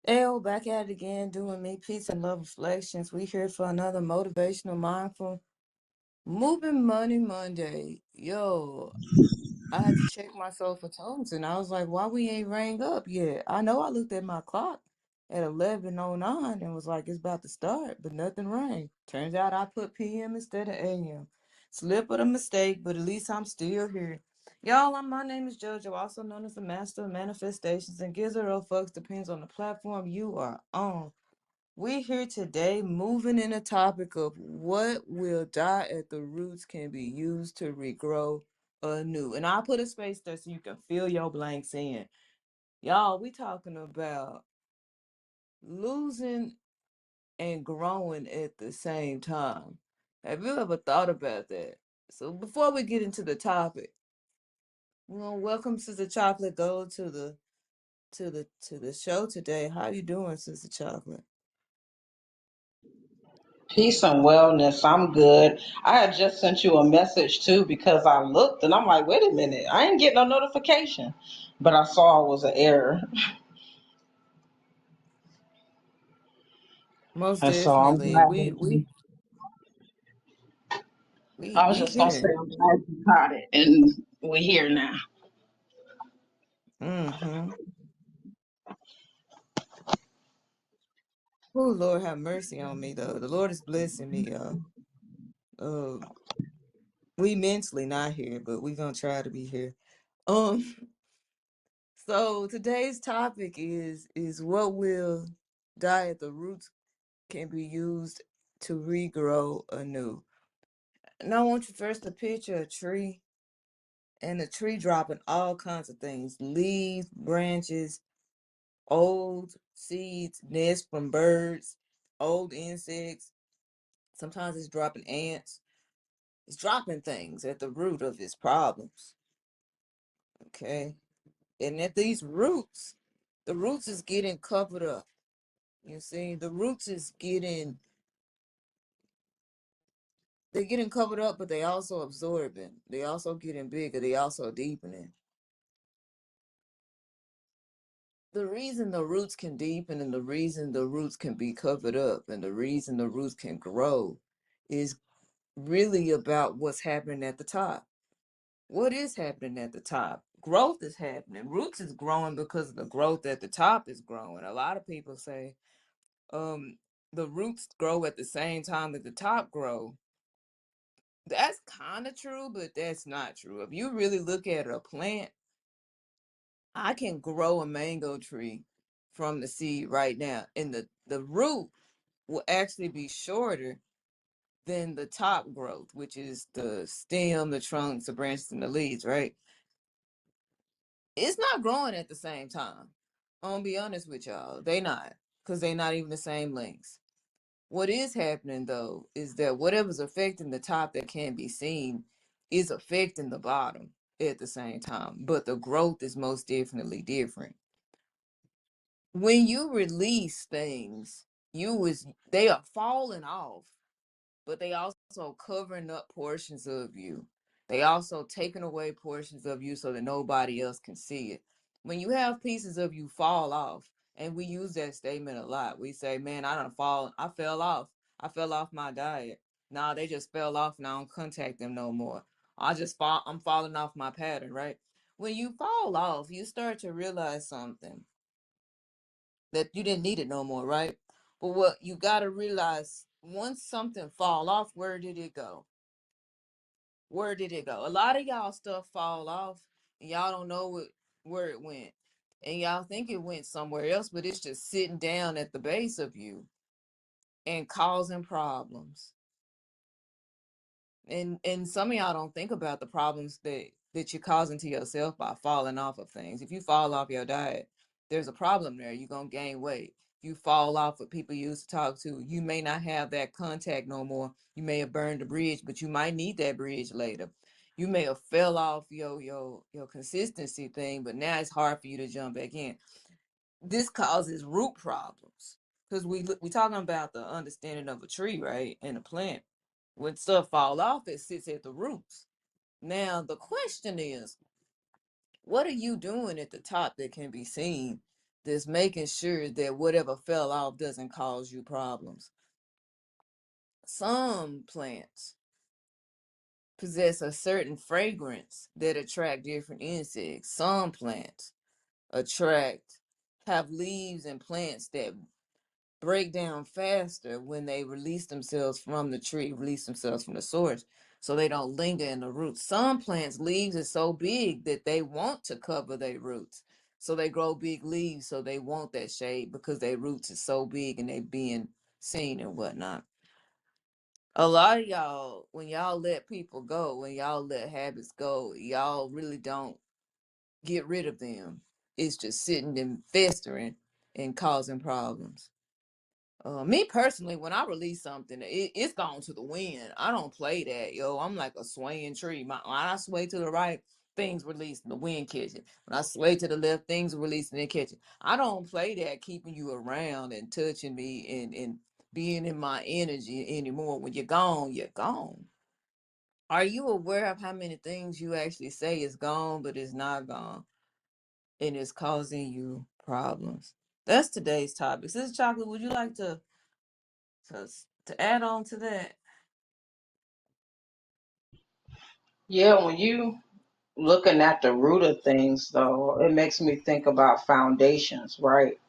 L back at it again, doing me peace and love reflections. We here for another motivational, mindful, moving money Monday. Yo, I had to check my Sowful Tunes, and I was like, "Why we ain't rang up yet?" I know I looked at my clock at 11:09 and was like, "It's about to start," but nothing rang. Turns out I put PM instead of AM. Slip of a mistake, but at least I'm still here. Y'all, my name is JoJo, also known as the Master of Manifestations, and gives a real fucks depends on the platform you are on. We here today moving in a topic of what will die at the roots can be used to regrow anew. And I'll put a space there so you can fill your blanks in. Y'all, we talking about losing and growing at the same time. Have you ever thought about that? So before we get into the topic, we're gonna welcome Sister Chocolate Gold to the show today. How you doing, Sister Chocolate? Peace and wellness. I'm good. I had just sent you a message too because I looked and I'm like, wait a minute, I ain't getting no notification. But I saw it was an error. Most And so I'm definitely. glad We that we you, we I was we just gonna say here. I'm glad you caught it and we're here now. Mm-hmm. Oh, Lord have mercy on me, though. The Lord is blessing me. Uh, we mentally not here, but we gonna try to be here. Um, so today's topic is what will die at the roots can be used to regrow anew. And I want you first to picture a tree, and the tree dropping all kinds of things: leaves, branches, old seeds, nests from birds, old insects. Sometimes it's dropping ants. It's dropping things at the root of its problems. Okay. And at these roots, the roots is getting covered up. You see, the roots is they're getting covered up, but they also absorbing. They also getting bigger. They also deepening. The reason the roots can deepen and the reason the roots can be covered up and the reason the roots can grow is really about what's happening at the top. What is happening at the top? Growth is happening. Roots is growing because the growth at the top is growing. A lot of people say um the roots grow at the same time that the top grow. That's kind of true, but that's not true. If you really look at a plant, I can grow a mango tree from the seed right now, and the root will actually be shorter than the top growth, which is the stem, the trunks, the branches, and the leaves, right? It's not growing at the same time. I'm gonna be honest with y'all. They not, because they not even the same lengths. What is happening though is that whatever's affecting the top that can't be seen is affecting the bottom at the same time. But the growth is most definitely different. When you release things, they are falling off, but they also covering up portions of you. They also taking away portions of you so that nobody else can see it. When you have pieces of you fall off, and we use that statement a lot, we say, "Man, I fell off. I fell off my diet. Nah, they just fell off, and I don't contact them no more. I'm falling off my pattern, right?" When you fall off, you start to realize something that you didn't need it no more, right? But what you got to realize, once something fall off, where did it go? Where did it go? A lot of y'all stuff fall off and y'all don't know where it went. And y'all think it went somewhere else, but it's just sitting down at the base of you and causing problems. And some of y'all don't think about the problems that you're causing to yourself by falling off of things. If you fall off your diet, there's a problem there. You're gonna gain weight. If you fall off with people you used to talk to, you may not have that contact no more. You may have burned the bridge, but you might need that bridge later. You may have fell off your consistency thing, but now it's hard for you to jump back in. This causes root problems because we talking about the understanding of a tree, right, and a plant. When stuff fall off, it sits at the roots. Now the question is, what are you doing at the top that can be seen that's making sure that whatever fell off doesn't cause you problems. Some plants possess a certain fragrance that attract different insects. Some plants attract have leaves and plants that break down faster when they release themselves from the tree, release themselves from the source, so they don't linger in the roots. Some plants' leaves are so big that they want to cover their roots. So they grow big leaves, so they want that shade because their roots are so big and they being seen and whatnot. A lot of y'all, when y'all let people go, when y'all let habits go, y'all really don't get rid of them. It's just sitting and festering and causing problems. Me personally, when I release something, it's gone to the wind. I don't play that, yo. I'm like a swaying tree. When I sway to the right, things release and the wind catch it. When I sway to the left, things release and they catch it. I don't play that keeping you around and touching me and being in my energy anymore. When you're gone, you're gone. Are you aware of how many things you actually say is gone, but it's not gone, and it's causing you problems? That's today's topic. Sister Chocolate, would you like to to add on to that? Yeah, when you looking at the root of things, though, it makes me think about foundations, right?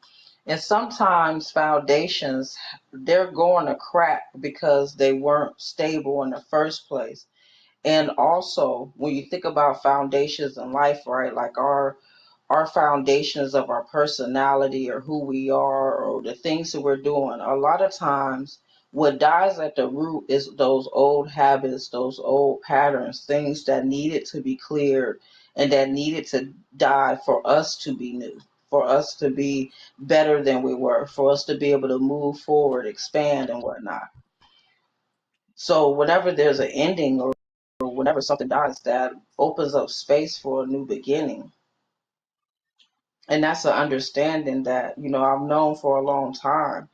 And sometimes foundations, they're going to crack because they weren't stable in the first place. And also, when you think about foundations in life, right, like our foundations of our personality or who we are or the things that we're doing, a lot of times what dies at the root is those old habits, those old patterns, things that needed to be cleared and that needed to die for us to be new, for us to be better than we were, for us to be able to move forward, expand, and whatnot. So whenever there's an ending or whenever something dies, that opens up space for a new beginning. And that's an understanding that, I've known for a long time.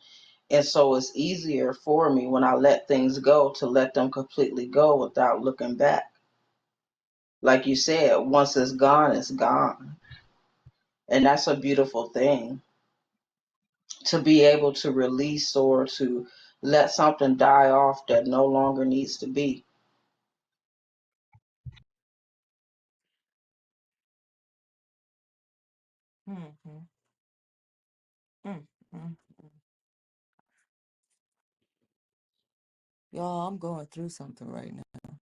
And so it's easier for me when I let things go to let them completely go without looking back. Like you said, once it's gone, it's gone. And that's a beautiful thing to be able to release or to let something die off that no longer needs to be. Mm-hmm. Mm-hmm. Y'all, I'm going through something right now.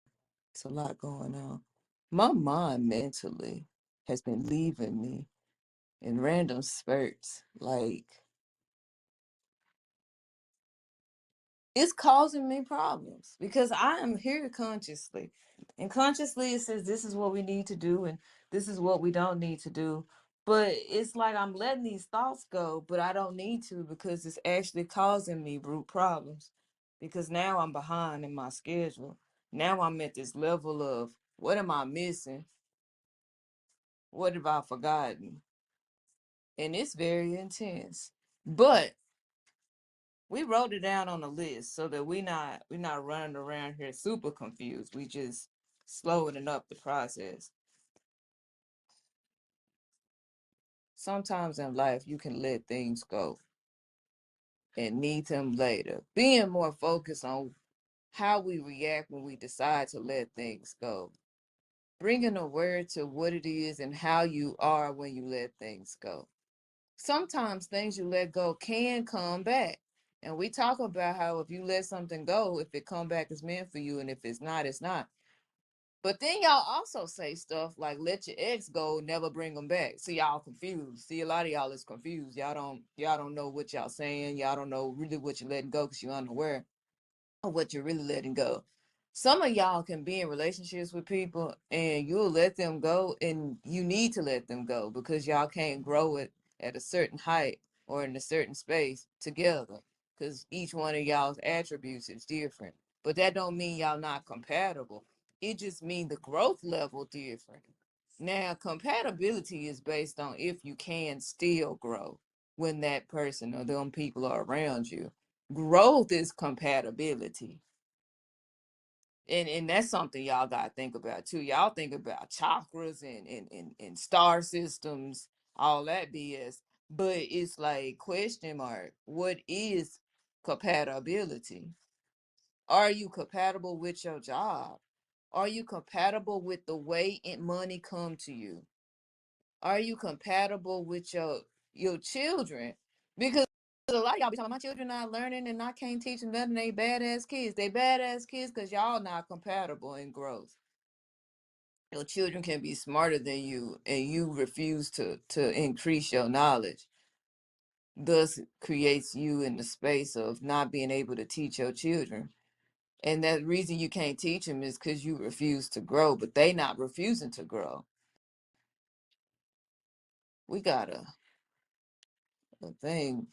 It's a lot going on. My mind mentally has been leaving me in random spurts. Like, it's causing me problems because I am here consciously. And consciously, it says this is what we need to do and this is what we don't need to do. But it's like I'm letting these thoughts go, but I don't need to because it's actually causing me root problems. Because now I'm behind in my schedule. Now I'm at this level of what am I missing? What have I forgotten? And it's very intense. But we wrote it down on a list so that we not running around here super confused. We just slowing up the process. Sometimes in life you can let things go and need them later. Being more focused on how we react when we decide to let things go. Bringing a word to what it is and how you are when you let things go. Sometimes things you let go can come back. And we talk about how if you let something go, if it come back, it's meant for you, and if it's not, it's not. But then y'all also say stuff like "let your ex go, never bring them back." So y'all confused. See, a lot of y'all is confused. Y'all don't know what y'all saying. Y'all don't know really what you're letting go because you're unaware of what you're really letting go. Some of y'all can be in relationships with people and you'll let them go, and you need to let them go because y'all can't grow it at a certain height or in a certain space together because each one of y'all's attributes is different. But that don't mean y'all not compatible. It just means the growth level different. Now, compatibility is based on if you can still grow when that person or them people are around you. Growth is compatibility. And that's something y'all gotta think about too. Y'all think about chakras and star systems, all that BS. But it's like question mark. What is compatibility? Are you compatible with your job? Are you compatible with the way money come to you? Are you compatible with your children? Because a lot of y'all be talking, my children not learning and I can't teach them nothing. They badass kids. They badass kids because y'all not compatible in growth. Your children can be smarter than you and you refuse to increase your knowledge. Thus creates you in the space of not being able to teach your children. And that reason you can't teach them is because you refuse to grow, but they not refusing to grow. We got a thing.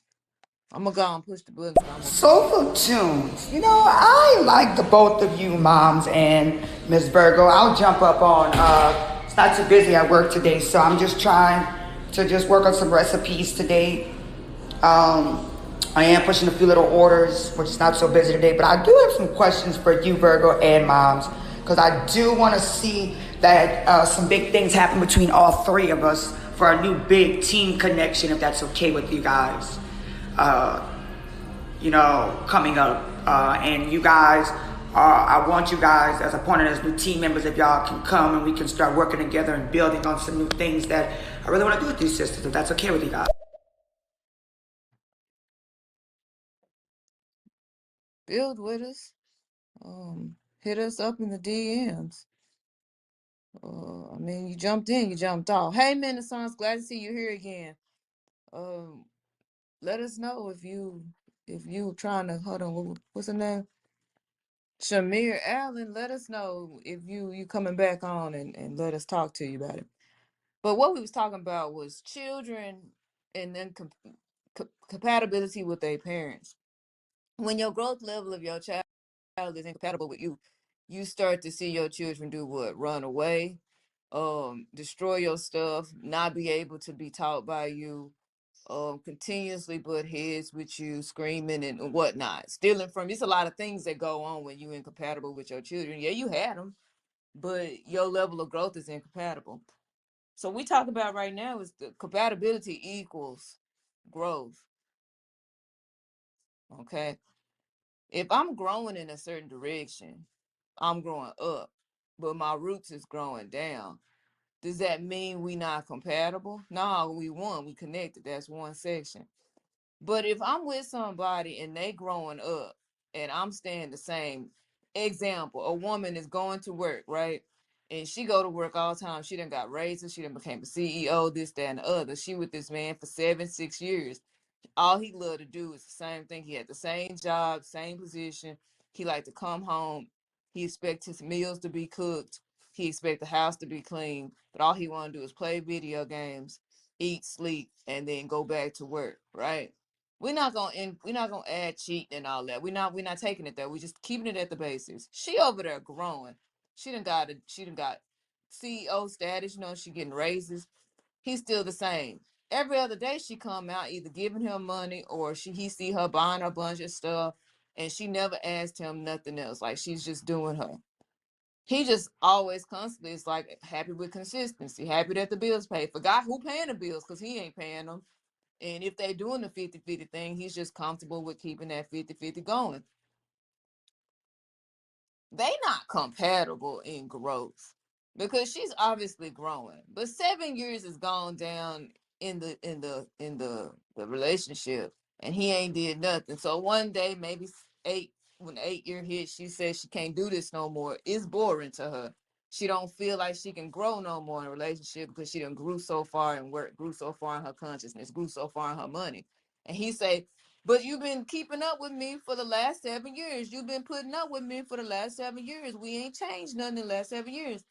I'm gonna go and push the buttons. I'm gonna be here. Soulful Tunes. I like the both of you moms and Miss Virgo. I'll jump up on it's not too busy at work today, so I'm just trying to just work on some recipes today. Um I am pushing a few little orders, which is not so busy today, but I do have some questions for you, Virgo and moms, because I do want to see that some big things happen between all three of us for a new big team connection, if that's okay with you guys. Uh, coming up. And you guys, I want you guys as appointed as new team members, if y'all can come and we can start working together and building on some new things that I really want to do with these sisters, if that's okay with you guys. Build with us. Hit us up in the DMs. I mean, you jumped in, you jumped off. Hey, Renaissance, glad to see you here again. Um, Let us know if you trying to hold on. What's her name? Shamir Allen. Let us know if you coming back on and let us talk to you about it. But what we was talking about was children and then compatibility with their parents. When your growth level of your child is incompatible with you, you start to see your children do what? Run away, destroy your stuff, not be able to be taught by you, continuously butt heads with you, screaming and whatnot, stealing from you. It's a lot of things that go on when you incompatible with your children. Yeah, you had them, but your level of growth is incompatible. So we talk about right now is the compatibility equals growth. Okay. If I'm growing in a certain direction, I'm growing up, but my roots is growing down. Does that mean we not compatible? No, we one, we connected. That's one section. But if I'm with somebody and they growing up and I'm staying the same, example, a woman is going to work, right? And she go to work all the time. She done got raises. She done became a CEO, this, that, and the other. She with this man for 7, 6 years. All he loved to do is the same thing. He had the same job, same position. He liked to come home. He expect his meals to be cooked. He expect the house to be clean. But all he want to do is play video games, eat, sleep, and then go back to work. Right? We're not gonna add cheating and all that. We're not taking it there. We're just keeping it at the basics. She over there growing. She done got CEO status. She getting raises. He's still the same. Every other day she come out either giving him money or he see her buying a bunch of stuff, and she never asked him nothing else. Like she's just doing her. He just always constantly is like happy with consistency, happy that the bills paid. Forgot who paying the bills because he ain't paying them. And if they doing the 50-50 thing, he's just comfortable with keeping that 50-50 going. They not compatible in growth because she's obviously growing. But 7 years has gone down in the relationship, and he ain't did nothing. So one day, maybe eight when the 8 year hit, she says she can't do this no more. It's boring to her. She don't feel like she can grow no more in a relationship because she done grew so far in work, grew so far in her consciousness, grew so far in her money. And he say, but you've been keeping up with me for the last 7 years. You've been putting up with me for the last 7 years. We ain't changed nothing in the last 7 years.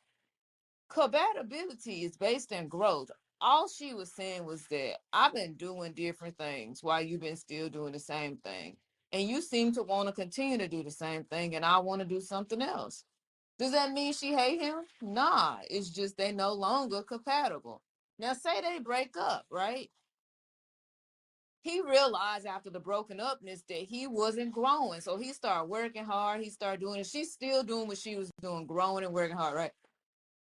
Compatibility is based in growth. All she was saying was that I've been doing different things while you've been still doing the same thing. And you seem to want to continue to do the same thing, and I want to do something else. Does that mean she hate him? Nah, it's just they no longer compatible. Now, say they break up, right? He realized after the broken upness that he wasn't growing. So he started working hard. He started doing it. She's still doing what she was doing, growing and working hard, right?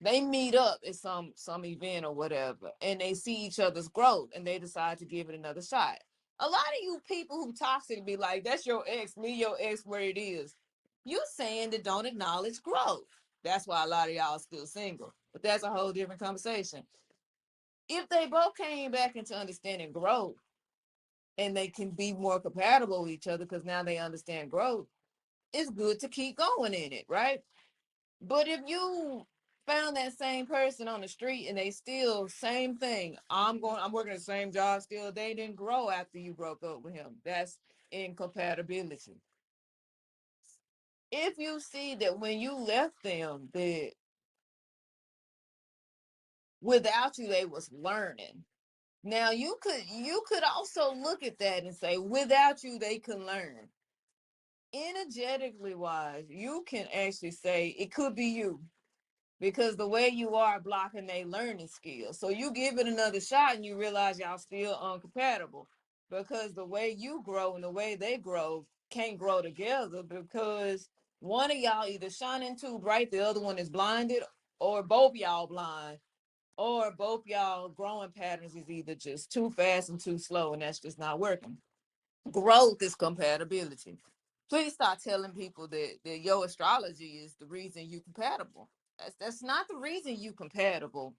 They meet up at some event or whatever, and they see each other's growth, and they decide to give it another shot. A lot of you people who toxic be like, "That's your ex, leave your ex where it is." You saying that don't acknowledge growth. That's why a lot of y'all are still single. But that's a whole different conversation. If they both came back into understanding growth, and they can be more compatible with each other because now they understand growth, it's good to keep going in it, right? But if you found that same person on the street and they still same thing, I'm working the same job still, they didn't grow after you broke up with him. That's incompatibility. If you see that when you left them that without you they was learning. Now you could also look at that and say without you they can learn. Energetically wise, you can actually say it could be you because the way you are blocking their learning skills. So you give it another shot and you realize y'all still uncompatible because the way you grow and the way they grow can't grow together because one of y'all either shining too bright, the other one is blinded, or both y'all blind, or both y'all growing patterns is either just too fast and too slow, and that's just not working. Growth is compatibility. Please start telling people that your astrology is the reason you compatible. That's not the reason you compatible.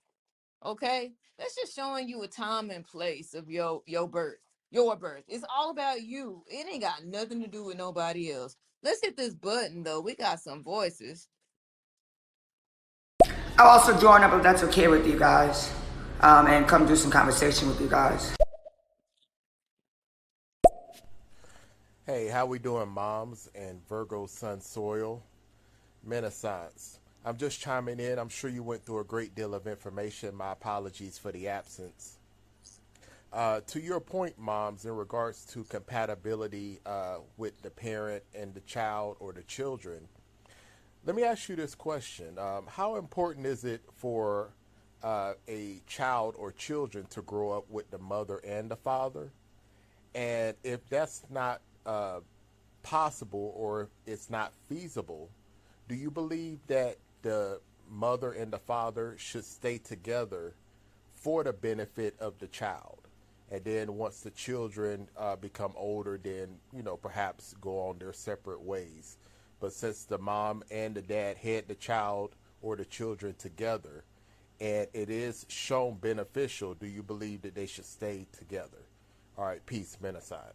Okay? That's just showing you a time and place of your birth. Your birth. It's all about you. It ain't got nothing to do with nobody else. Let's hit this button though. We got some voices. I'll also join up if that's okay with you guys, and come do some conversation with you guys. Hey, how we doing, moms and Virgo sun soil? Renaissance. I'm just chiming in. I'm sure you went through a great deal of information. My apologies for the absence. To your point, moms, in regards to compatibility with the parent and the child or the children, let me ask you this question. How important is it for a child or children to grow up with the mother and the father? And if that's not possible or it's not feasible, do you believe that the mother and the father should stay together for the benefit of the child? And then once the children become older, then, perhaps go on their separate ways. But since the mom and the dad had the child or the children together, and it is shown beneficial, do you believe that they should stay together? All right, peace, men aside.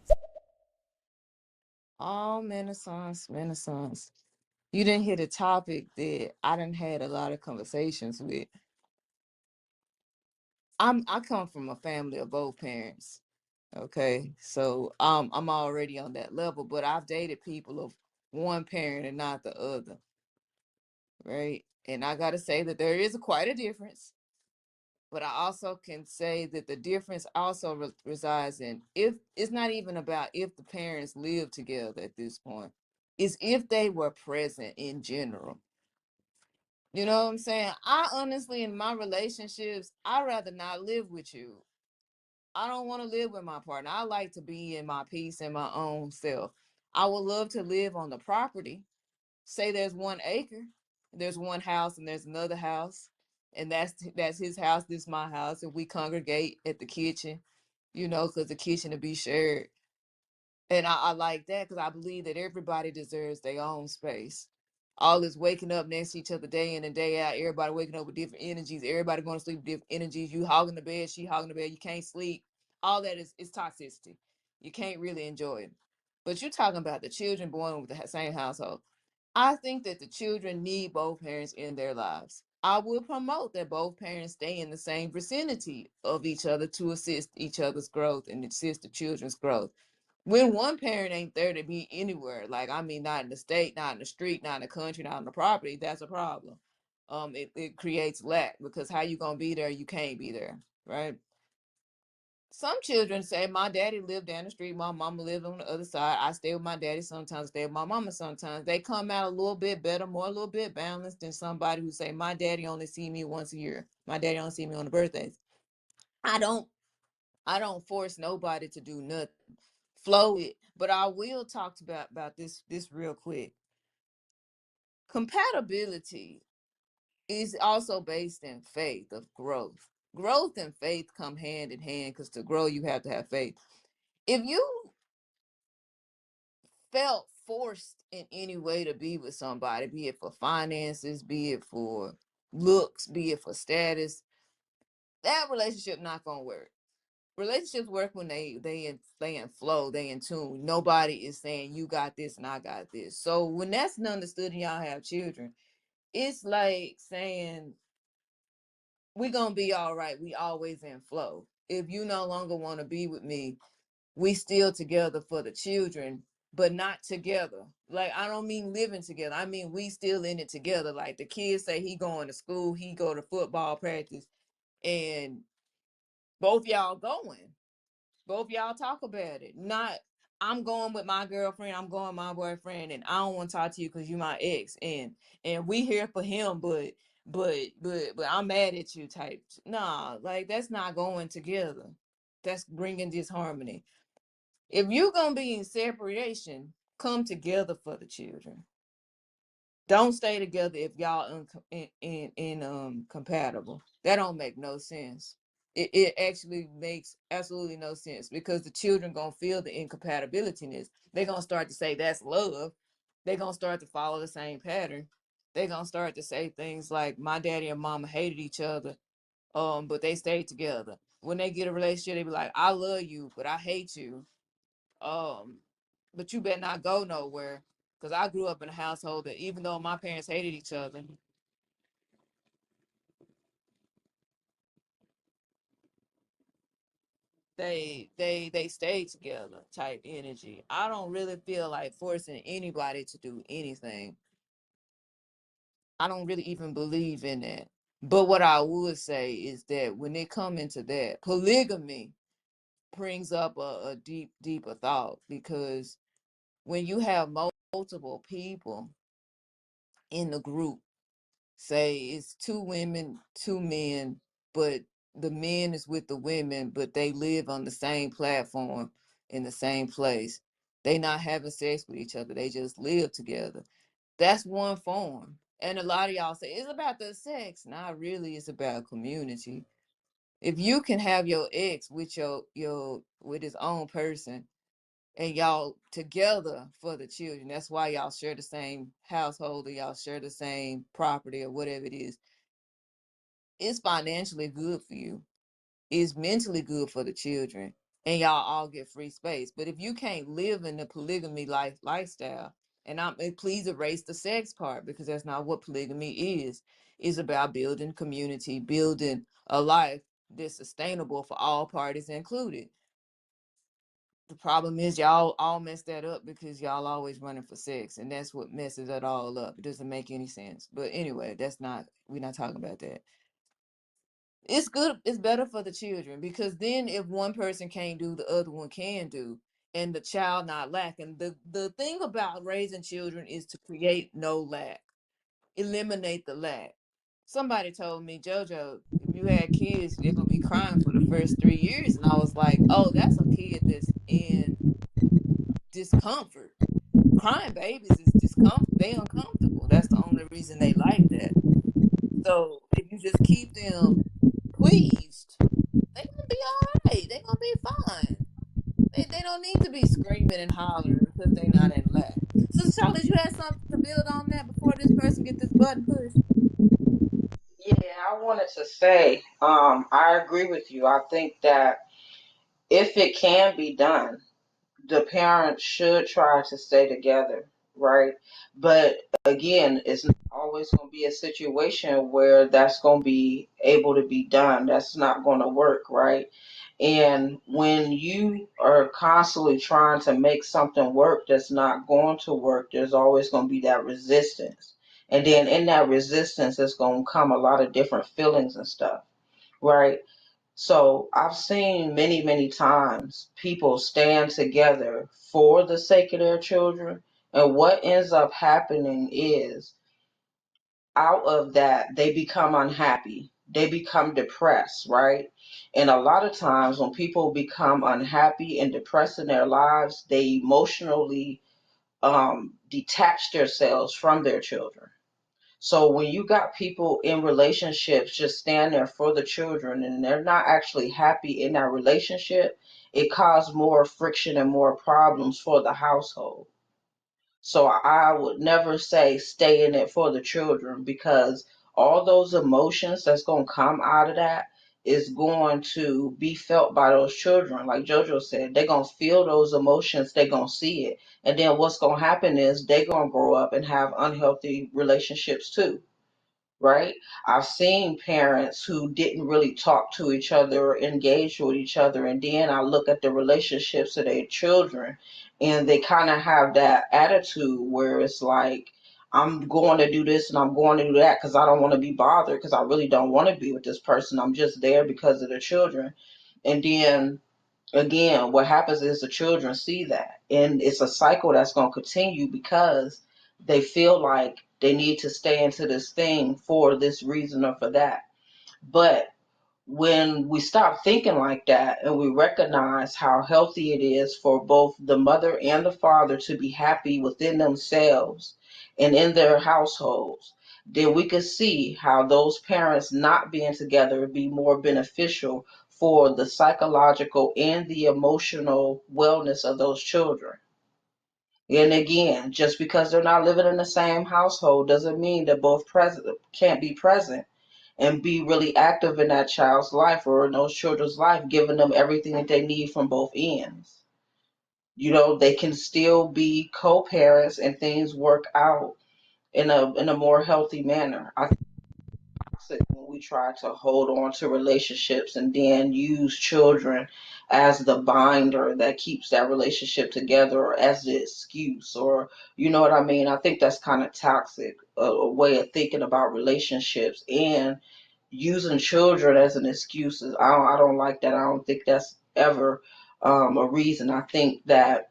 All Renaissance, Renaissance. You didn't hear the topic that I done had a lot of conversations with. I come from a family of both parents. Okay. So I'm already on that level, but I've dated people of one parent and not the other. Right. And I gotta say that there is quite a difference. But I also can say that the difference also resides in if it's not even about if the parents live together at this point. It's if they were present in general. You know what I'm saying? I honestly, in my relationships, I'd rather not live with you. I don't want to live with my partner. I like to be in my peace and my own self. I would love to live on the property. Say there's 1 acre, there's one house and there's another house, and that's his house, this is my house, and we congregate at the kitchen, because the kitchen to be shared. And I like that because I believe that everybody deserves their own space. All this waking up next to each other day in and day out, everybody waking up with different energies, everybody going to sleep with different energies, you hogging the bed, she hogging the bed, you can't sleep. All that is toxicity. You can't really enjoy it. But you're talking about the children born with the same household. I think that the children need both parents in their lives. I will promote that both parents stay in the same vicinity of each other to assist each other's growth and assist the children's growth. When one parent ain't there to be anywhere, like I mean, not in the state, not in the street, not in the country, not on the property, that's a problem. It creates lack because how you gonna be there? You can't be there, right? Some children say, "My daddy lived down the street, my mama lived on the other side. I stay with my daddy sometimes, stay with my mama sometimes." They come out a little bit better, more a little bit balanced than somebody who say, "My daddy only see me once a year. My daddy only see me on the birthdays." I don't I don't force nobody to do nothing. Flow it. But I will talk about this real quick. Compatibility. is also based in faith of growth. Growth and faith come hand in hand, because to grow you have to have faith. If you felt forced in any way to be with somebody, be it for finances, be it for looks, be it for status, that relationship not gonna work. Relationships work when they in flow, they in tune. Nobody is saying you got this and I got this. So when that's understood and y'all have children, it's like saying we gonna be all right. We always in flow. If you no longer want to be with me, we still together for the children, but not together. Like, I don't mean living together. I mean we still in it together. Like, the kids say he going to school, he go to football practice, and both y'all going. Both y'all talk about it. Not, I'm going with my girlfriend, I'm going with my boyfriend, and I don't want to talk to you because you my ex, and we here for him, but I'm mad at you type. Nah, like, that's not going together. That's bringing disharmony. If you gonna be in separation, come together for the children. Don't stay together if y'all compatible. That don't make no sense. It actually makes absolutely no sense, because the children gonna feel the incompatibilityness. They're gonna start to say that's love. They're gonna start to follow the same pattern. They're gonna start to say things like my daddy and mama hated each other, but they stayed together. When they get a relationship, they be like, I love you, but I hate you. Um, but you better not go nowhere. Because I grew up in a household that, even though my parents hated each other, they stayed together type energy. I don't really feel like forcing anybody to do anything. I don't really even believe in that. But what I would say is that when they come into that, polygamy brings up a deeper thought, because when you have multiple people in the group, say it's two women, two men, but the men is with the women, but they live on the same platform in the same place. They not having sex with each other. They just live together. That's one form. And a lot of y'all say it's about the sex. Not really, it's about community. If you can have your ex with your with his own person, and y'all together for the children, that's why y'all share the same household, or y'all share the same property, or whatever it is. It's financially good for you. It's mentally good for the children, and y'all all get free space. But if you can't live in the polygamy lifestyle, and please erase the sex part, because that's not what polygamy is. It's about building community, building a life that's sustainable for all parties included. The problem is y'all all mess that up, because y'all always running for sex, and that's what messes it all up. It doesn't make any sense. But anyway, we're not talking about that. It's good, it's better for the children, because then if one person can't do, the other one can do, and the child not lacking. The thing about raising children is to create no lack, eliminate the lack. Somebody told me, JoJo, if you had kids, they're gonna be crying for the first 3 years, and I was like, oh, that's a kid that's in discomfort. Crying babies is discomfort. They uncomfortable. That's the only reason they like that. So if you just keep them pleased, they gonna be all right. They gonna be fine. They don't need to be screaming and hollering because they not in lack. So Charlotte, you had something to build on that before this person get this button pushed? Yeah, I wanted to say, I agree with you. I think that if it can be done, the parents should try to stay together, right? But again, it's not always going to be a situation where that's going to be able to be done. That's not going to work, right? And when you are constantly trying to make something work that's not going to work, there's always going to be that resistance. And then in that resistance, it's going to come a lot of different feelings and stuff, right? So I've seen many, many times people stand together for the sake of their children. And what ends up happening is out of that, they become unhappy. They become depressed, right? And a lot of times when people become unhappy and depressed in their lives, they emotionally detach themselves from their children. So when you got people in relationships just stand there for the children and they're not actually happy in that relationship, it causes more friction and more problems for the household. So I would never say stay in it for the children, because all those emotions that's going to come out of that is going to be felt by those children. Like JoJo said, they're going to feel those emotions, they're going to see it. And then what's going to happen is they're going to grow up and have unhealthy relationships too, right? I've seen parents who didn't really talk to each other or engage with each other, and then I look at the relationships of their children, and they kind of have that attitude where it's like, I'm going to do this and I'm going to do that because I don't want to be bothered, because I really don't want to be with this person. I'm just there because of the children. And then again, what happens is the children see that, and it's a cycle that's going to continue because they feel like they need to stay into this thing for this reason or for that. But when we stop thinking like that and we recognize how healthy it is for both the mother and the father to be happy within themselves and in their households, then we could see how those parents not being together would be more beneficial for the psychological and the emotional wellness of those children. And again, just because they're not living in the same household doesn't mean that both present can't be present and be really active in that child's life or in those children's life, giving them everything that they need from both ends. You know, they can still be co-parents and things work out in a more healthy manner. I think when we try to hold on to relationships and then use children as the binder that keeps that relationship together, or as the excuse, or you know what I mean? I think that's kind of toxic, a way of thinking about relationships, and using children as an excuse. I don't like that. I don't think that's ever a reason. I think that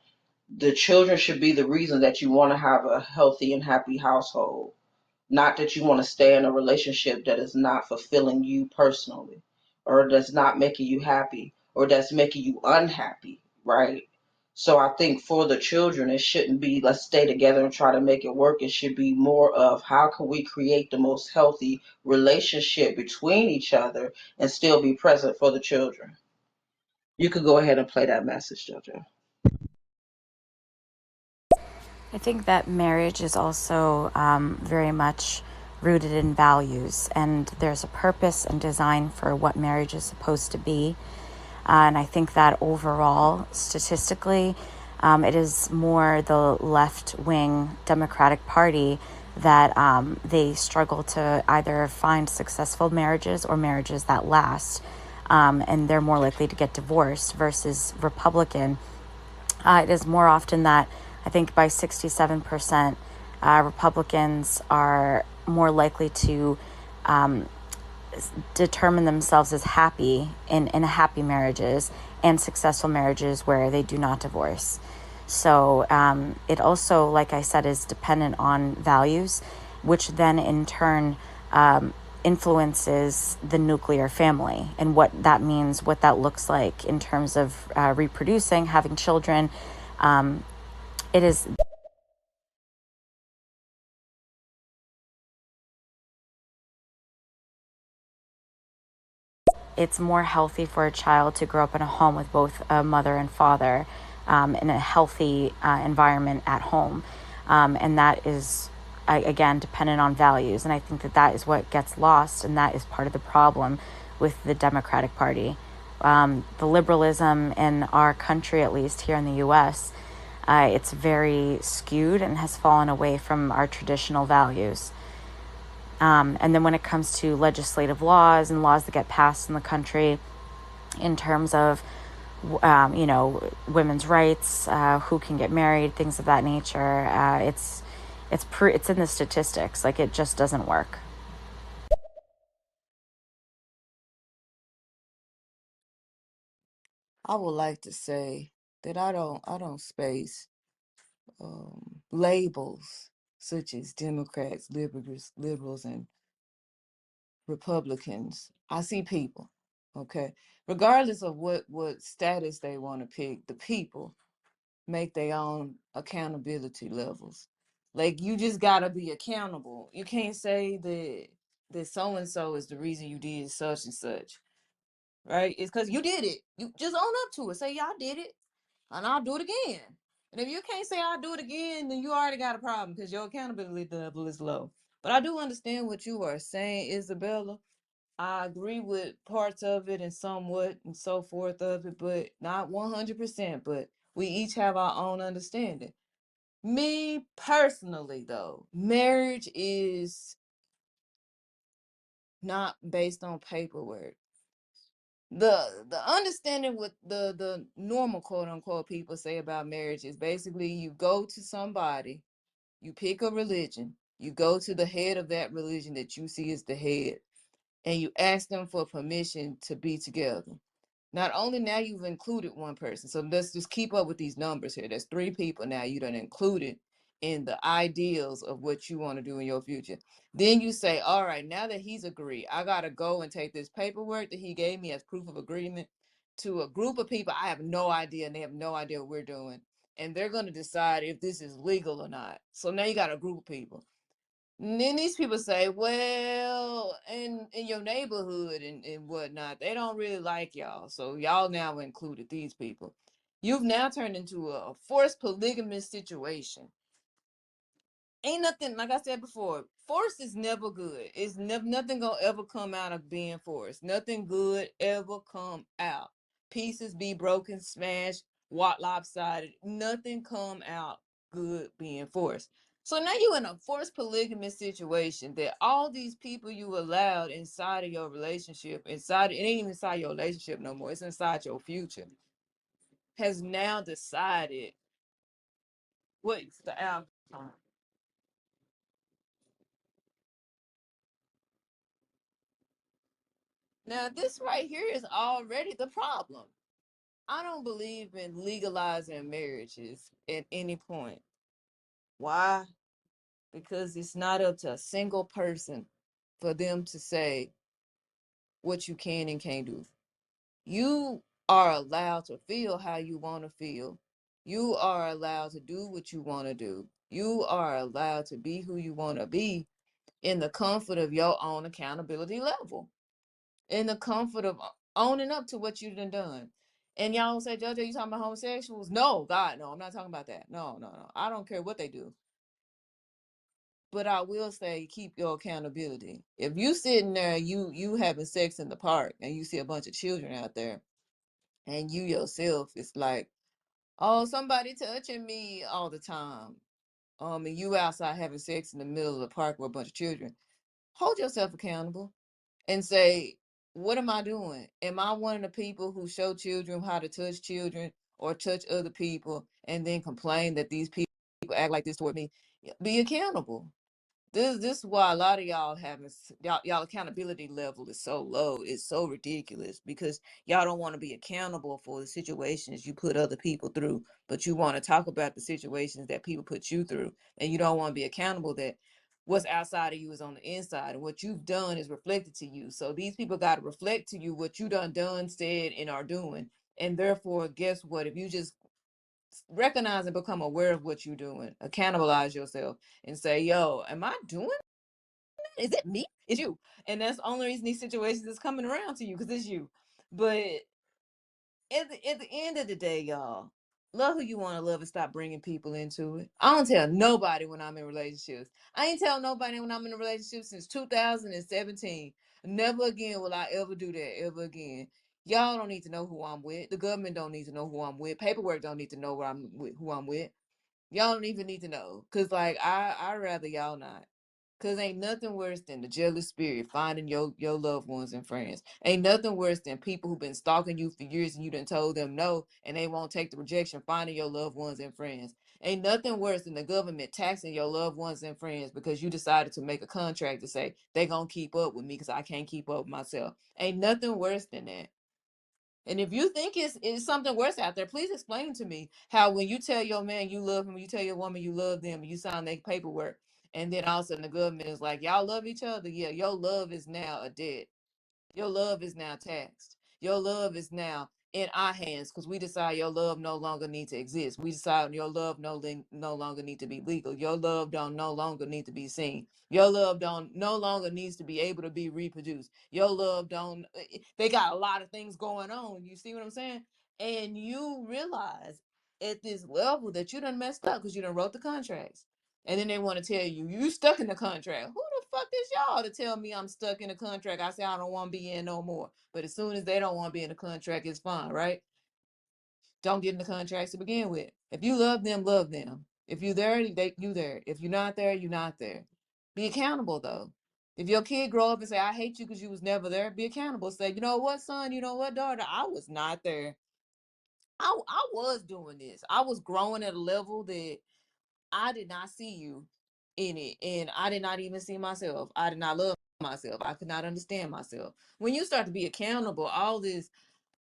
the children should be the reason that you want to have a healthy and happy household, not that you want to stay in a relationship that is not fulfilling you personally, or that's not making you happy, or that's making you unhappy, right? So I think for the children, it shouldn't be let's stay together and try to make it work. It should be more of how can we create the most healthy relationship between each other and still be present for the children. You could go ahead and play that message, JoJo. I think that marriage is also very much rooted in values, and there's a purpose and design for what marriage is supposed to be. And I think that overall, statistically, it is more the left wing Democratic Party that they struggle to either find successful marriages or marriages that last. And they're more likely to get divorced versus Republican. It is more often that I think by 67%, Republicans are more likely to determine themselves as happy in happy marriages and successful marriages where they do not divorce. So it also, like I said, is dependent on values, which then in turn influences the nuclear family and what that means, what that looks like in terms of reproducing, having children. It is it's more healthy for a child to grow up in a home with both a mother and father, in a healthy environment at home. And that is, again, dependent on values. And I think that that is what gets lost, and that is part of the problem with the Democratic Party. The liberalism in our country, at least here in the US, it's very skewed and has fallen away from our traditional values. And then when it comes to legislative laws and laws that get passed in the country in terms of, women's rights, who can get married, things of that nature, it's in the statistics. Like, it just doesn't work. I would like to say that I don't space labels such as Democrats, liberals, and Republicans. I see people, okay? Regardless of what status they want to pick, the people make their own accountability levels. Like you just gotta be accountable. You can't say that so and so is the reason you did such and such, right? It's because you did it. You just own up to it. Say, yeah, I did it, and I'll do it again. And if you can't say I'll do it again, then you already got a problem because your accountability level is low. But I do understand what you are saying, Isabella. I agree with parts of it and somewhat and so forth of it, but not 100%. But we each have our own understanding. Me personally, though, marriage is not based on paperwork. The understanding what the normal quote unquote people say about marriage is basically you go to somebody, you pick a religion, you go to the head of that religion that you see as the head, and you ask them for permission to be together. Not only now you've included one person, so let's just keep up with these numbers here. There's 3 people now you done included in the ideals of what you want to do in your future. Then you say, all right, now that he's agreed, I gotta go and take this paperwork that he gave me as proof of agreement to a group of people I have no idea, and they have no idea what we're doing. And they're gonna decide if this is legal or not. So now you got a group of people. And then these people say, well, in your neighborhood and whatnot, they don't really like y'all. So y'all now included these people. You've now turned into a forced polygamous situation. Ain't nothing, like I said before, force is never good. It's never nothing gonna ever come out of being forced. Nothing good ever come out. Pieces be broken, smashed, lopsided. Nothing come out good being forced. So now you in a forced polygamous situation that all these people you allowed inside of your relationship, inside it ain't even inside your relationship no more. It's inside your future. Has now decided what's the outcome. Now, this right here is already the problem. I don't believe in legalizing marriages at any point. Why? Because it's not up to a single person for them to say what you can and can't do. You are allowed to feel how you want to feel. You are allowed to do what you want to do. You are allowed to be who you want to be in the comfort of your own accountability level, in the comfort of owning up to what you done. And y'all say, JoJo, you talking about homosexuals? No, God, no, I'm not talking about that. No, no, no. I don't care what they do. But I will say, keep your accountability. If you sitting there, you having sex in the park, and you see a bunch of children out there, and you yourself, it's like, oh, somebody touching me all the time. And you outside having sex in the middle of the park with a bunch of children. Hold yourself accountable and say, what am I doing? Am I one of the people who show children how to touch children or touch other people and then complain that these people act like this toward me? Be accountable. This is why a lot of y'all having y'all accountability level is so low. It's so ridiculous because y'all don't want to be accountable for the situations you put other people through, but you want to talk about the situations that people put you through, and you don't want to be accountable that what's outside of you is on the inside, and what you've done is reflected to you. So these people got to reflect to you what you done, said, and are doing, and therefore, guess what? If you just recognize and become aware of what you're doing, accountabilize yourself, and say, yo, am I doing that? Is it me? It's you. And that's the only reason these situations is coming around to you because it's you. But at the end of the day, y'all, love who you want to love and stop bringing people into it. I don't tell nobody when I'm in relationships. I ain't tell nobody when I'm in a relationship since 2017. Never again will I ever do that ever again. Y'all don't need to know who I'm with. The government don't need to know who I'm with. Paperwork don't need to know where I'm with, who I'm with. Y'all don't even need to know. Cause like I rather y'all not. Cause ain't nothing worse than the jealous spirit finding your loved ones and friends. Ain't nothing worse than people who've been stalking you for years and you done told them no and they won't take the rejection finding your loved ones and friends. Ain't nothing worse than the government taxing your loved ones and friends because you decided to make a contract to say they gonna keep up with me because I can't keep up with myself. Ain't nothing worse than that. And if you think it's something worse out there, please explain to me how when you tell your man you love him, you tell your woman you love them, you sign their paperwork, and then all of a sudden the government is like, y'all love each other. Yeah, your love is now a debt. Your love is now taxed. Your love is now in our hands, because we decide your love no longer need to exist. We decide your love no longer need to be legal. Your love don't no longer need to be seen. Your love don't no longer needs to be able to be reproduced. Your love don't. They got a lot of things going on. You see what I'm saying? And you realize at this level that you done messed up because you done wrote the contracts. And then they want to tell you stuck in the contract. Who the fuck is y'all to tell me I'm stuck in a contract? I say I don't want to be in no more. But as soon as they don't want to be in a contract, it's fine, right? Don't get in the contracts to begin with. If you love them, love them. If you there, you there. If you're not there, you're not there. Be accountable though. If your kid grow up and say, I hate you because you was never there, be accountable. Say, you know what, son, you know what, daughter, I was not there. I was doing this. I was growing at a level that I did not see you in it. And I did not even see myself. I did not love myself. I could not understand myself. When you start to be accountable, all this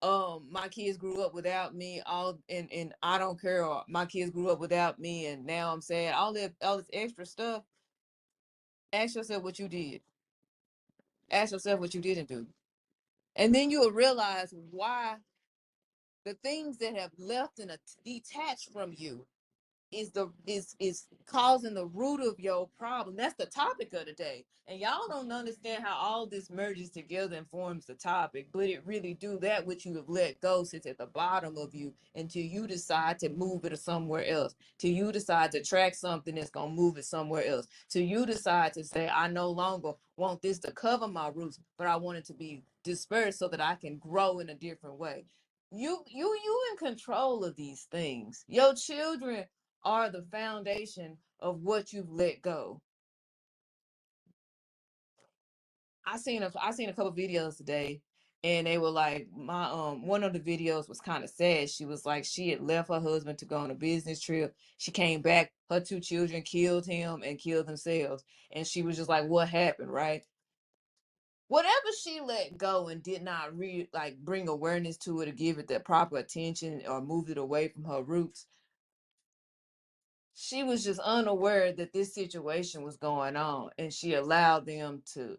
my kids grew up without me, all and I don't care, or my kids grew up without me and now I'm sad, all this extra stuff. Ask yourself what you did. Ask yourself what you didn't do. And then you will realize why the things that have left and detached from you is causing the root of your problem. That's the topic of the day. And y'all don't understand how all this merges together and forms the topic, but it really do. That which you have let go sits at the bottom of you until you decide to move it somewhere else, till you decide to track something that's gonna move it somewhere else, till you decide to say, I no longer want this to cover my roots, but I want it to be dispersed so that I can grow in a different way. You in control of these things. Your children are the foundation of what you've let go. I seen a couple videos today, and they were like, my one of the videos was kind of sad. She was like, she had left her husband to go on a business trip. She came back, her two children killed him and killed themselves, and she was just like, what happened, right? Whatever she let go and did not bring awareness to it or give it the proper attention or move it away from her roots, she was just unaware that this situation was going on, and she allowed them to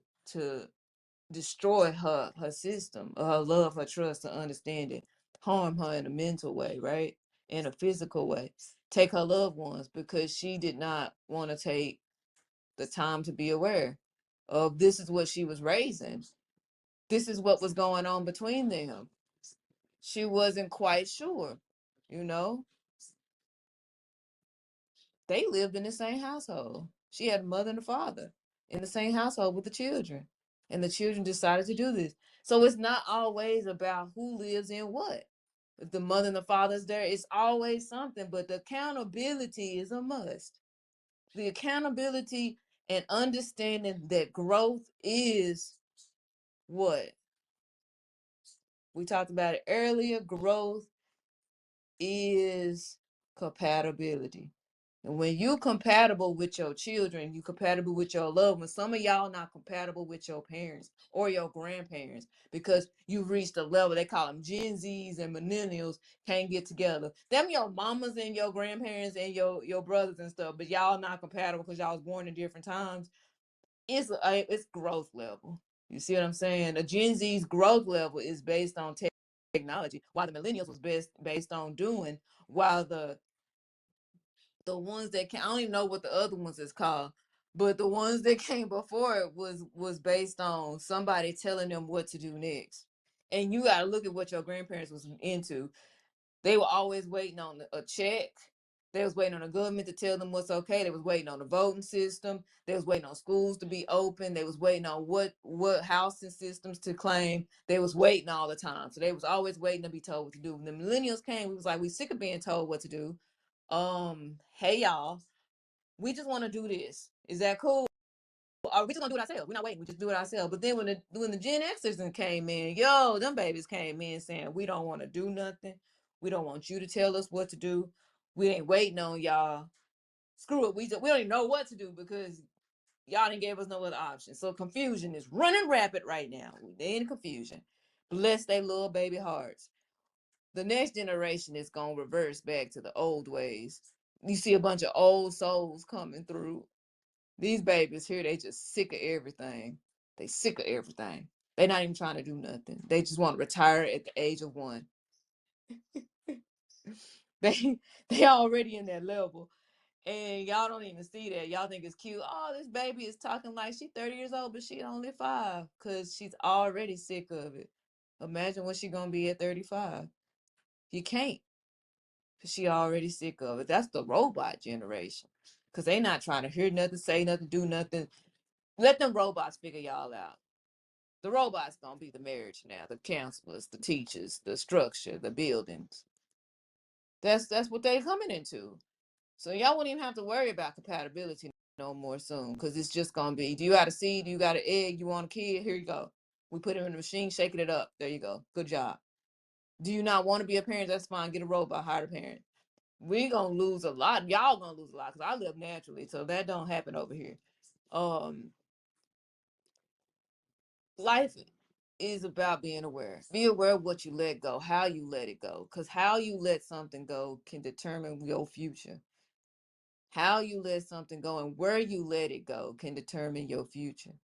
destroy her system, her love, her trust, her understanding, harm her in a mental way, right, in a physical way, take her loved ones because she did not want to take the time to be aware of this is what she was raising, this is what was going on between them. She wasn't quite sure, you know. They lived in the same household. She had a mother and a father in the same household with the children. And the children decided to do this. So it's not always about who lives in what. If the mother and the father's there, it's always something, but the accountability is a must. The accountability and understanding that growth is what? We talked about it earlier. Growth is compatibility. And when you compatible with your children, you compatible with your loved ones. Some of y'all not compatible with your parents or your grandparents because you've reached a level, they call them Gen Zs and millennials, can't get together. Them your mamas and your grandparents and your brothers and stuff, but y'all not compatible because y'all was born in different times. It's growth level. You see what I'm saying? A Gen Z's growth level is based on technology, while the millennials was based on doing, while the ones that I don't even know what the other ones is called, but the ones that came before it was based on somebody telling them what to do next. And you got to look at what your grandparents was into. They were always waiting on a check. They was waiting on the government to tell them what's okay. They was waiting on the voting system. They was waiting on schools to be open. They was waiting on what housing systems to claim. They was waiting all the time. So they was always waiting to be told what to do. When the millennials came, we was like, we sick of being told what to do. Hey y'all, we just want to do this. Is that cool? Or we just gonna do it ourselves. We're not waiting. We just do it ourselves. But then when the Gen Xers came in, them babies came in saying we don't want to do nothing. We don't want you to tell us what to do. We ain't waiting on y'all. Screw it. We don't even know what to do because y'all didn't give us no other option. So confusion is running rapid right now. They in confusion. Bless their little baby hearts. The next generation is gonna reverse back to the old ways. You see a bunch of old souls coming through. These babies here, they just sick of everything. They sick of everything. They're not even trying to do nothing. They just want to retire at the age of 1. They already in that level. And y'all don't even see that. Y'all think it's cute. Oh, this baby is talking like she's 30 years old, but she only 5 because she's already sick of it. Imagine what she gonna be at 35. You can't because she already sick of it. That's the robot generation because they not trying to hear nothing, say nothing, do nothing. Let them robots figure y'all out. The robots gonna be the marriage now, the counselors, the teachers, the structure, the buildings. That's what they coming into. So y'all won't even have to worry about compatibility no more soon, because it's just gonna be, do you got a seed, do you got an egg, you want a kid, here you go. We put it in the machine, shaking it up. There you go. Good job. Do you not want to be a parent? That's fine. Get a robot, hire a parent. We gonna lose a lot. Y'all gonna lose a lot because I live naturally, so that don't happen over here. Um, Life is about being aware. Be aware of what you let go, how you let it go, because how you let something go can determine your future. How you let something go and where you let it go can determine your future.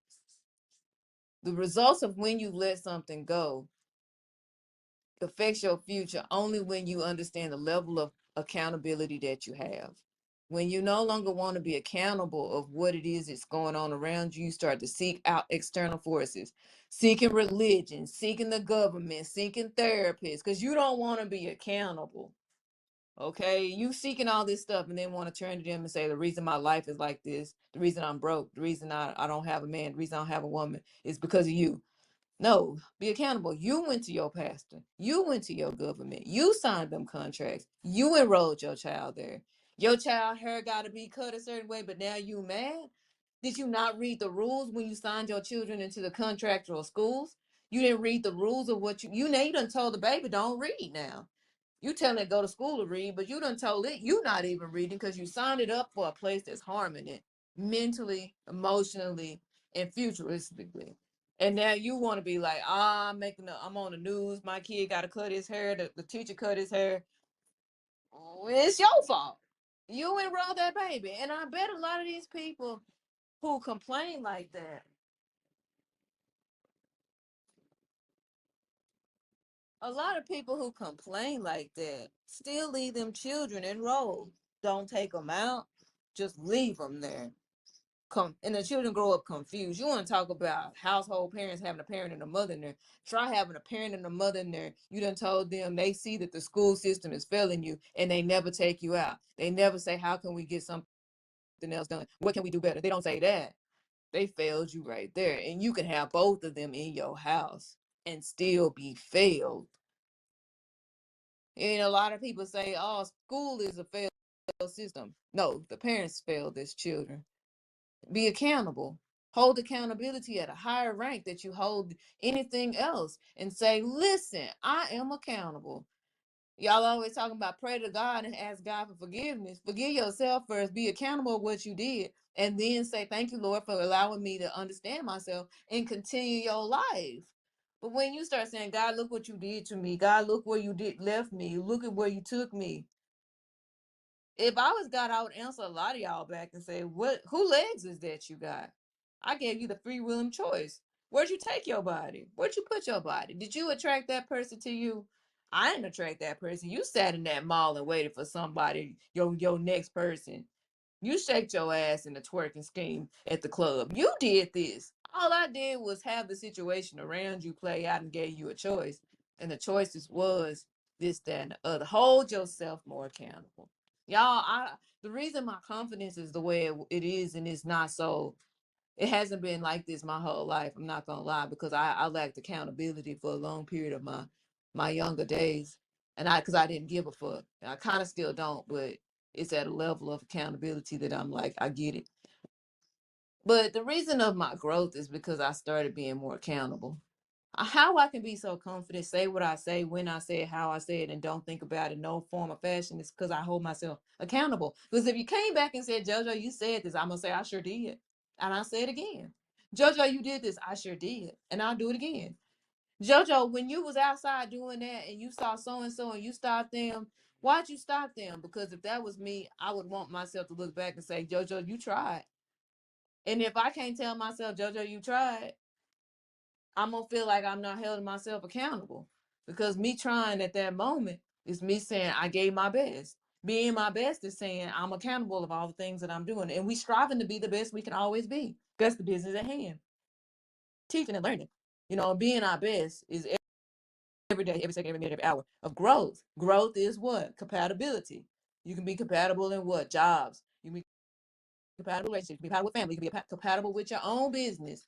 The results of when you let something go affects your future only when you understand the level of accountability that you have. When you no longer want to be accountable of what it is that's going on around you, you start to seek out external forces, seeking religion, seeking the government, seeking therapists, because you don't want to be accountable. Okay, you seeking all this stuff and then want to turn to them and say the reason my life is like this, the reason I'm broke, the reason I don't have a man, the reason I don't have a woman is because of you. No, be accountable. You went to your pastor. You went to your government. You signed them contracts. You enrolled your child there. Your child hair got to be cut a certain way, but now you mad? Did you not read the rules when you signed your children into the contractual schools? You didn't read the rules of what you know you done told the baby don't read now. You telling it go to school to read, but you done told it you not even reading because you signed it up for a place that's harming it mentally, emotionally, and futuristically. And now you want to be like, I'm on the news. My kid got to cut his hair. The teacher cut his hair. Oh, it's your fault. You enrolled that baby. And I bet a lot of these people who complain like that, a lot of people who complain like that still leave them children enrolled. Don't take them out. Just leave them there. And the children grow up confused. You want to talk about household parents having a parent and a mother in there. Try having a parent and a mother in there. You done told them they see that the school system is failing you and they never take you out. They never say, how can we get something else done? What can we do better? They don't say that. They failed you right there. And you can have both of them in your house and still be failed. And a lot of people say, oh, school is a failed system. No, the parents failed as children. Be accountable. Hold accountability at a higher rank that you hold anything else and say, listen, I am accountable. Y'all always talking about pray to God and ask God for forgiveness. Forgive yourself first. Be accountable of what you did. And then say, thank you, Lord, for allowing me to understand myself and continue your life. But when you start saying, God, look what you did to me. God, look where you left me. Look at where you took me. If I was God, I would answer a lot of y'all back and say, who legs is that you got? I gave you the free will and choice. Where'd you take your body? Where'd you put your body? Did you attract that person to you? I didn't attract that person. You sat in that mall and waited for somebody, your next person. You shaked your ass in the twerking scheme at the club. You did this. All I did was have the situation around you play out and gave you a choice. And the choices was this, that, and the other. Hold yourself more accountable. Y'all, the reason my confidence is the way it is and it's not so, it hasn't been like this my whole life. I'm not gonna lie, because I lacked accountability for a long period of my younger days. And because I didn't give a fuck. And I kind of still don't, but it's at a level of accountability that I'm like, I get it. But the reason of my growth is because I started being more accountable. How I can be so confident, say what I say, when I say it, how I say it, and don't think about it in no form or fashion is because I hold myself accountable. Because if you came back and said, JoJo, you said this, I'm going to say, I sure did. And I'll say it again. JoJo, you did this. I sure did. And I'll do it again. JoJo, when you was outside doing that and you saw so-and-so and you stopped them, why'd you stop them? Because if that was me, I would want myself to look back and say, JoJo, you tried. And if I can't tell myself, JoJo, you tried, I'm gonna feel like I'm not holding myself accountable because me trying at that moment It's me saying I gave my best. Being my best is saying I'm accountable of all the things that I'm doing. And we striving to be the best we can always be. That's the business at hand. Teaching and learning. Being our best is every day, every second, every minute, every hour of growth. Growth is what? Compatibility. You can be compatible in what? Jobs. You can be compatible with relationships. You can be compatible with family. You can be compatible with your own business.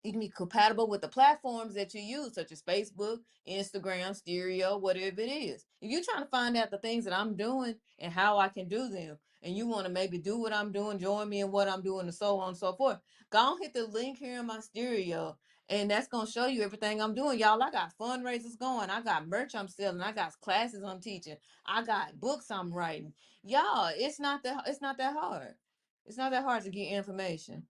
You can be compatible with the platforms that you use, such as Facebook, Instagram, Stereo, whatever it is. If you're trying to find out the things that I'm doing and how I can do them, and you want to maybe do what I'm doing, join me in what I'm doing, and so on and so forth, go on, hit the link here in my Stereo, and that's going to show you everything I'm doing. Y'all, I got fundraisers going. I got merch I'm selling. I got classes I'm teaching. I got books I'm writing. Y'all, it's not that hard. It's not that hard to get information.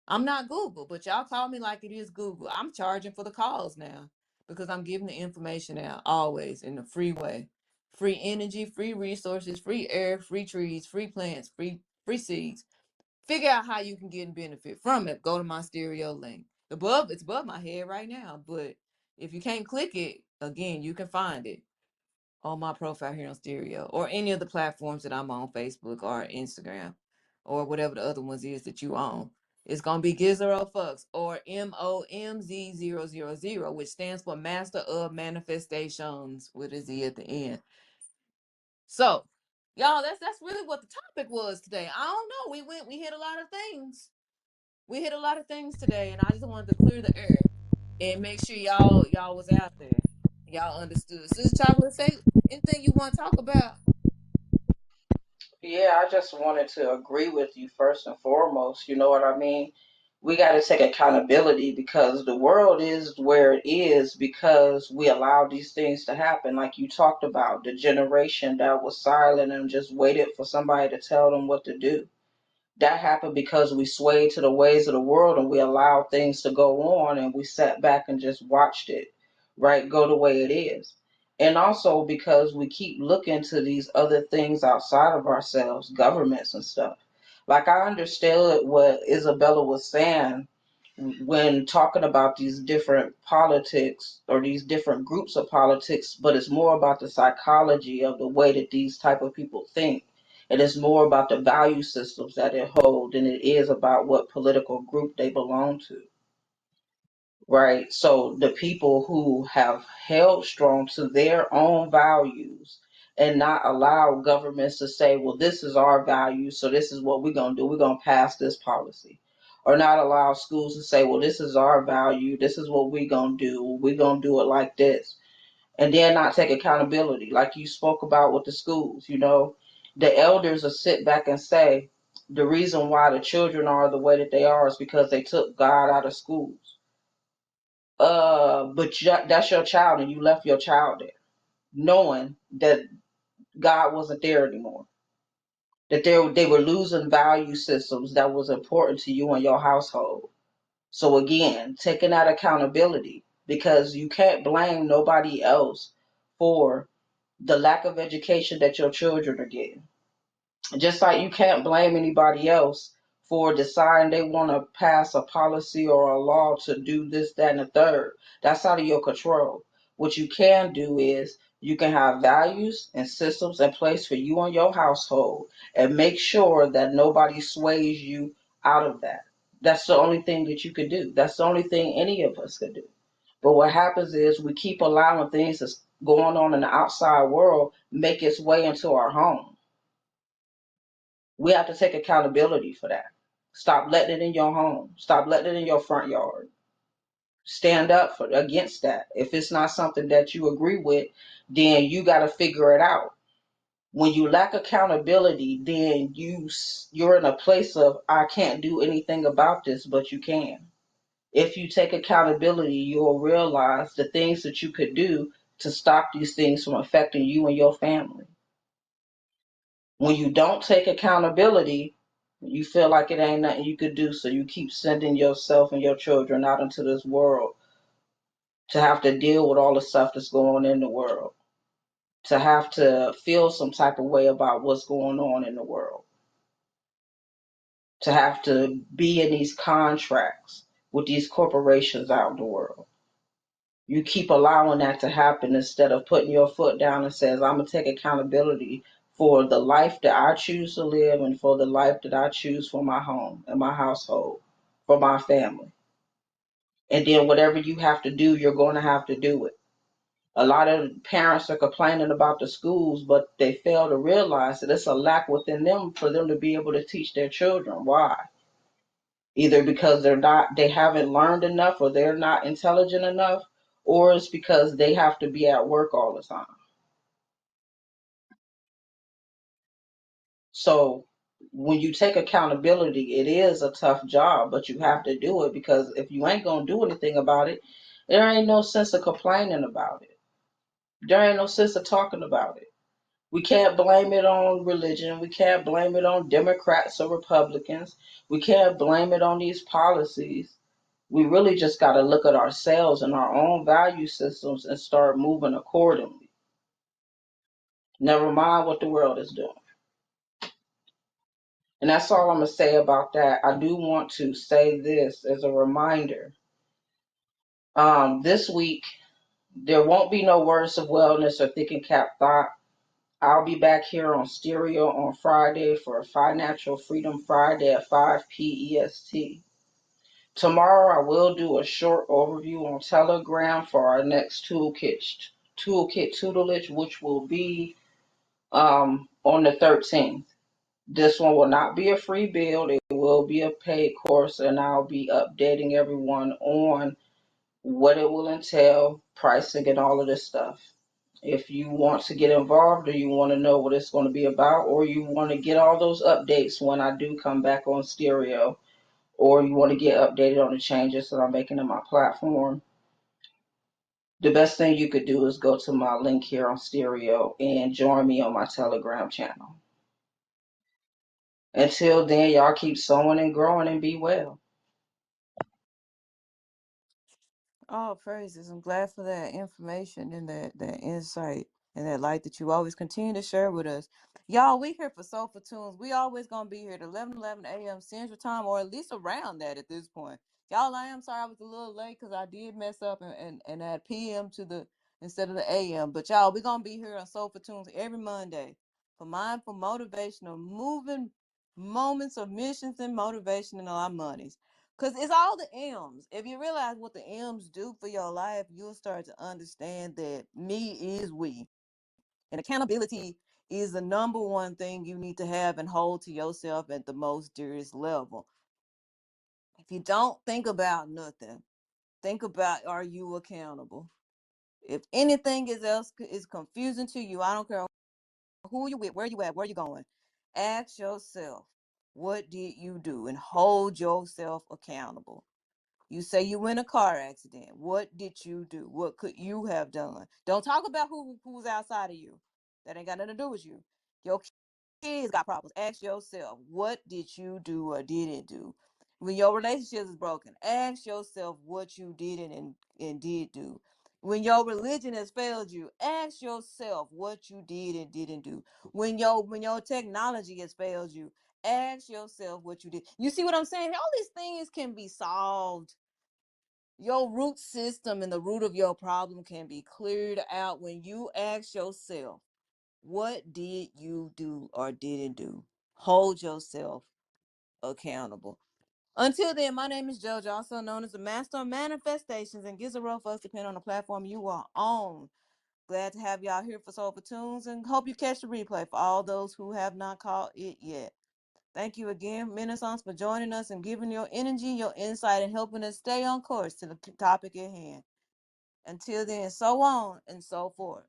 I'm not Google, but y'all call me like it is Google. I'm charging for the calls now because I'm giving the information out always in a free way. Free energy, free resources, free air, free trees, free plants, free seeds. Figure out how you can get and benefit from it. Go to my Stereo link. It's above my head right now, but if you can't click it, again, you can find it on my profile here on Stereo or any of the platforms that I'm on, Facebook or Instagram or whatever the other ones is that you own. It's gonna be Gizero Fucks or MOMZ000, which stands for Master of Manifestations with a Z at the end. So, y'all, that's really what the topic was today. I don't know. We hit a lot of things. We hit a lot of things today, and I just wanted to clear the air and make sure y'all was out there. Y'all understood. Sister Chocolate, say anything you want to talk about. Yeah, I just wanted to agree with you first and foremost. You know what I mean? We got to take accountability because the world is where it is because we allow these things to happen. Like you talked about, the generation that was silent and just waited for somebody to tell them what to do. That happened because we swayed to the ways of the world and we allowed things to go on and we sat back and just watched it, right, go the way it is. And also because we keep looking to these other things outside of ourselves, governments and stuff. Like I understood what Isabella was saying when talking about these different politics or these different groups of politics, but it's more about the psychology of the way that these type of people think. It is more about the value systems that they hold than it is about what political group they belong to, right? So the people who have held strong to their own values and not allow governments to say, well, this is our value, so this is what we're going to do. We're going to pass this policy. Or not allow schools to say, well, this is our value. This is what we're going to do. We're going to do it like this. And then not take accountability, like you spoke about with the schools. The elders will sit back and say, the reason why the children are the way that they are is because they took God out of schools. But that's your child, and you left your child there, knowing that God wasn't there anymore. That they were losing value systems that was important to you and your household. So again, taking that accountability because you can't blame nobody else for the lack of education that your children are getting. Just like you can't blame anybody else for deciding they want to pass a policy or a law to do this, that, and the third. That's out of your control. What you can do is you can have values and systems in place for you and your household and make sure that nobody sways you out of that. That's the only thing that you could do. That's the only thing any of us could do. But what happens is we keep allowing things that's going on in the outside world make its way into our home. We have to take accountability for that. Stop letting it in your home. Stop letting it in your front yard. Stand up against that. If it's not something that you agree with, then you got to figure it out. When you lack accountability, then you're in a place of I can't do anything about this, but you can. If you take accountability, you'll realize the things that you could do to stop these things from affecting you and your family. When you don't take accountability, you feel like it ain't nothing you could do, so you keep sending yourself and your children out into this world to have to deal with all the stuff that's going on in the world, to have to feel some type of way about what's going on in the world, to have to be in these contracts with these corporations out in the world. You keep allowing that to happen instead of putting your foot down and says, I'm gonna take accountability for the life that I choose to live and for the life that I choose for my home and my household, for my family. And then whatever you have to do, you're going to have to do it. A lot of parents are complaining about the schools, but they fail to realize that it's a lack within them for them to be able to teach their children. Why? Either because they haven't learned enough, or they're not intelligent enough, or it's because they have to be at work all the time. So when you take accountability, it is a tough job, but you have to do it, because if you ain't gonna do anything about it, there ain't no sense of complaining about it. There ain't no sense of talking about it. We can't blame it on religion. We can't blame it on Democrats or Republicans. We can't blame it on these policies. We really just got to look at ourselves and our own value systems and start moving accordingly. Never mind what the world is doing. And that's all I'm going to say about that. I do want to say this as a reminder. This week, there won't be no words of wellness or thinking cap thought. I'll be back here on Stereo on Friday for Financial Freedom Friday at 5 p.m. EST. Tomorrow, I will do a short overview on Telegram for our next toolkit tutelage, which will be on the 13th. This one will not be a free build. It will be a paid course, and I'll be updating everyone on what it will entail, pricing, and all of this stuff. If you want to get involved, or you want to know what it's going to be about, or you want to get all those updates when I do come back on Stereo, or you want to get updated on the changes that I'm making in my platform, the best thing you could do is go to my link here on Stereo and join me on my Telegram channel. Until then, y'all keep sowing and growing and be well. Oh, praises. I'm glad for that information and that insight and that light that you always continue to share with us. Y'all, we here for Sowful Tunes. We always going to be here at 11 a.m. Central Time, or at least around that at this point. Y'all, I am sorry I was a little late because I did mess up and add PM to the instead of the AM. But y'all, we're going to be here on Sowful Tunes every Monday for mindful, motivational, moving moments of missions and motivation and our monies. Because it's all the M's. If you realize what the M's do for your life, you'll start to understand that me is we. And accountability is the number one thing you need to have and hold to yourself at the most dearest level. If you don't think about nothing, think about, are you accountable? If anything else is confusing to you, I don't care who you with, where you at, where you going. Ask yourself, what did you do? And hold yourself accountable. You say you in a car accident. What did you do? What could you have done? Don't talk about who's outside of you. That ain't got nothing to do with you. Your kids got problems. Ask yourself, what did you do or didn't do? When your relationship is broken, ask yourself what you didn't and did do. When your religion has failed you, ask yourself what you did and didn't do. When your technology has failed you, ask yourself what you did. You see what I'm saying? All these things can be solved. Your root system and the root of your problem can be cleared out when you ask yourself, what did you do or didn't do? Hold yourself accountable. Until then, my name is JoJo, also known as the Master of Manifestations, and gives a roll for us depending on the platform you are on. Glad to have y'all here for Sowful Tunes, and hope you catch the replay for all those who have not caught it yet. Thank you again, Renaissance, for joining us and giving your energy, your insight, and helping us stay on course to the topic at hand. Until then, so on and so forth.